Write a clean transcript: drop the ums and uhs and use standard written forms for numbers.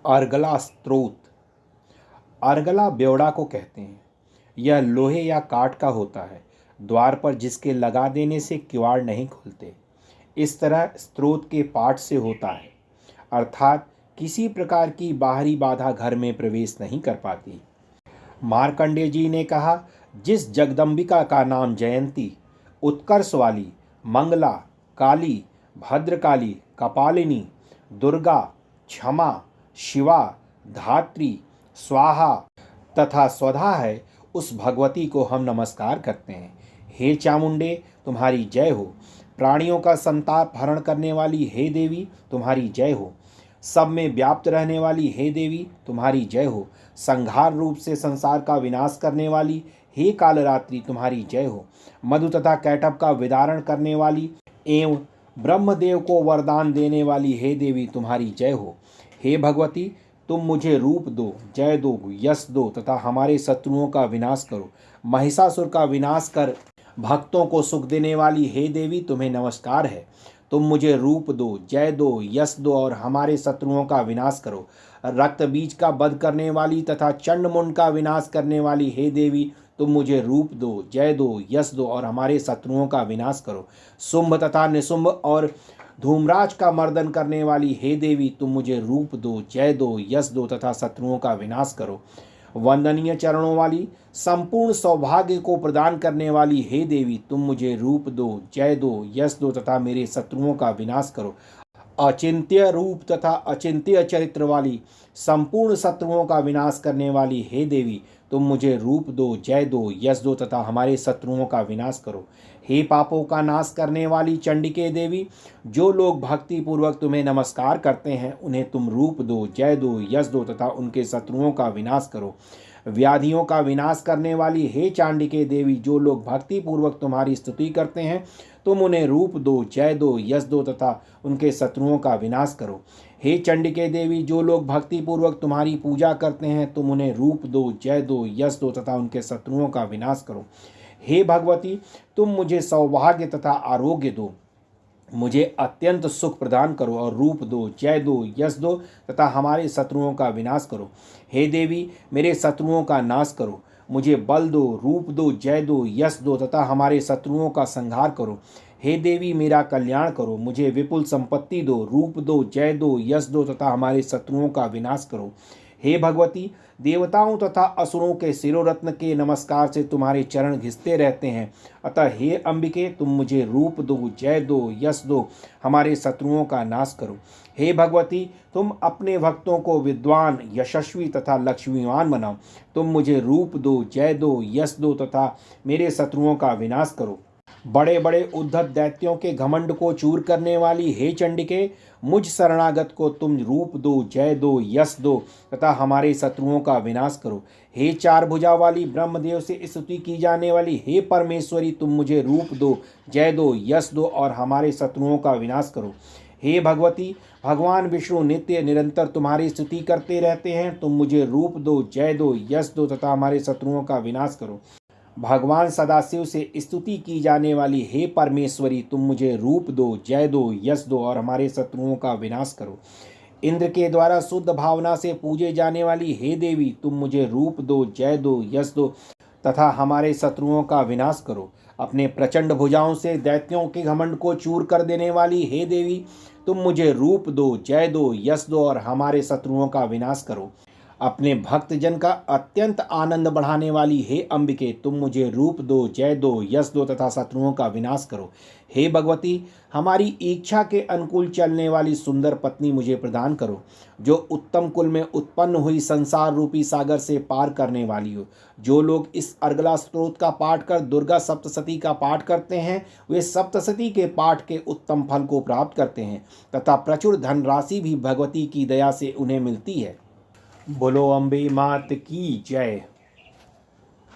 अर्गला स्त्रोत। अर्गला ब्योड़ा को कहते हैं। यह लोहे या काठ का होता है, द्वार पर जिसके लगा देने से किवाड़ नहीं खुलते। इस तरह स्त्रोत के पाठ से होता है, अर्थात किसी प्रकार की बाहरी बाधा घर में प्रवेश नहीं कर पाती। मार्कंडेय जी ने कहा, जिस जगदम्बिका का नाम जयंती, उत्कर्ष वाली, मंगला, काली, भद्रकाली, कपालिनी, दुर्गा, क्षमा, शिवा, धात्री, स्वाहा तथा स्वधा है, उस भगवती को हम नमस्कार करते हैं। हे चामुंडे, तुम्हारी जय हो। प्राणियों का संताप हरण करने वाली हे देवी, तुम्हारी जय हो। सब में व्याप्त रहने वाली हे देवी, तुम्हारी जय हो। संहार रूप से संसार का विनाश करने वाली हे कालरात्रि, तुम्हारी जय हो। मधु तथा कैटभ का विदारण करने वाली एवं ब्रह्मदेव को वरदान देने वाली हे देवी, तुम्हारी जय हो। हे भगवती, तुम मुझे रूप दो, जय दो, यश दो तथा हमारे शत्रुओं का विनाश करो। महिषासुर का विनाश कर भक्तों को सुख देने वाली हे देवी, तुम्हें नमस्कार है। तुम मुझे रूप दो, जय दो, यश दो और हमारे शत्रुओं का विनाश करो। रक्त बीज का वध करने वाली तथा चंडमुंड का विनाश करने वाली हे देवी, तुम मुझे रूप दो, जय दो, यश दो और हमारे शत्रुओं का विनाश करो। शुंभ तथा निशुंभ और धूम्राज का मर्दन करने वाली हे देवी, तुम मुझे रूप दो, जय दो, यश दो तथा शत्रुओं का विनाश करो। वंदनीय चरणों वाली, संपूर्ण सौभाग्य को प्रदान करने वाली हे देवी, तुम मुझे रूप दो, जय दो, यश दो तथा मेरे शत्रुओं का विनाश करो। अचिंत्य रूप तथा अचिंत्य चरित्र वाली, संपूर्ण शत्रुओं का विनाश करने वाली हे देवी, तुम मुझे रूप दो, जय दो, यश दो तथा हमारे शत्रुओं का विनाश करो। हे पापों का नाश करने वाली चंडिके देवी, जो लोग भक्ति पूर्वक तुम्हें नमस्कार करते हैं, उन्हें तुम रूप दो, जय दो, यश दो तथा उनके शत्रुओं का विनाश करो। व्याधियों का विनाश करने वाली हे चांडिके देवी, जो लोग भक्ति पूर्वक तुम्हारी स्तुति करते हैं, तुम उन्हें रूप दो, जय दो, यश दो तथा उनके शत्रुओं का विनाश करो। हे चंडिके देवी, जो लोग भक्ति पूर्वक तुम्हारी पूजा करते हैं, तुम उन्हें रूप दो, जय दो, यश दो तथा उनके शत्रुओं का विनाश करो। हे भगवती, तुम मुझे सौभाग्य तथा आरोग्य दो, मुझे अत्यंत सुख प्रदान करो और रूप दो, जय दो, यश दो तथा हमारे शत्रुओं का विनाश करो। हे देवी, मेरे शत्रुओं का नाश करो, मुझे बल दो, रूप दो, जय दो, यश दो तथा हमारे शत्रुओं का संहार करो। हे देवी, मेरा कल्याण करो, मुझे विपुल संपत्ति दो, रूप दो, जय दो, यश दो तथा हमारे शत्रुओं का विनाश करो। हे भगवती, देवताओं तथा असुरों के शिरोरत्न के नमस्कार से तुम्हारे चरण घिसते रहते हैं, अतः हे अंबिके, तुम मुझे रूप दो, जय दो, यश दो, हमारे शत्रुओं का नाश करो। हे भगवती, तुम अपने भक्तों को विद्वान, यशस्वी तथा लक्ष्मीवान बनाओ। तुम मुझे रूप दो, जय दो, यश दो तथा मेरे शत्रुओं का विनाश करो। बड़े बड़े उद्धत दैत्यों के घमंड को चूर करने वाली हे चंडिके, मुझ शरणागत को तुम रूप दो, जय दो, यश दो तथा हमारे शत्रुओं का विनाश करो। हे चार भुजा वाली, ब्रह्मदेव से स्तुति की जाने वाली हे परमेश्वरी, तुम मुझे रूप दो, जय दो, यश दो और हमारे शत्रुओं का विनाश करो। हे भगवती, भगवान विष्णु नित्य निरंतर तुम्हारी स्तुति करते रहते हैं, तुम मुझे रूप दो, जय दो, यश दो तथा हमारे शत्रुओं का विनाश करो। भगवान सदाशिव से स्तुति की जाने वाली हे परमेश्वरी, तुम मुझे रूप दो, जय दो, यश दो और हमारे शत्रुओं का विनाश करो। इंद्र के द्वारा शुद्ध भावना से पूजे जाने वाली हे देवी, तुम मुझे रूप दो, जय दो, यश दो तथा हमारे शत्रुओं का विनाश करो। अपने प्रचंड भुजाओं से दैत्यों के घमंड को चूर कर देने वाली हे देवी, तुम मुझे रूप दो, जय दो, यश दो और हमारे शत्रुओं का विनाश करो। अपने भक्तजन का अत्यंत आनंद बढ़ाने वाली हे अंबिके, तुम मुझे रूप दो, जय दो, यश दो तथा शत्रुओं का विनाश करो। हे भगवती, हमारी इच्छा के अनुकूल चलने वाली सुंदर पत्नी मुझे प्रदान करो, जो उत्तम कुल में उत्पन्न हुई संसार रूपी सागर से पार करने वाली हो। जो लोग इस अर्गला स्त्रोत का पाठ कर दुर्गा सप्तशती का पाठ करते हैं, वे सप्तशती के पाठ के उत्तम फल को प्राप्त करते हैं तथा प्रचुर धनराशि भी भगवती की दया से उन्हें मिलती है। बोलो अम्बे मात की जय।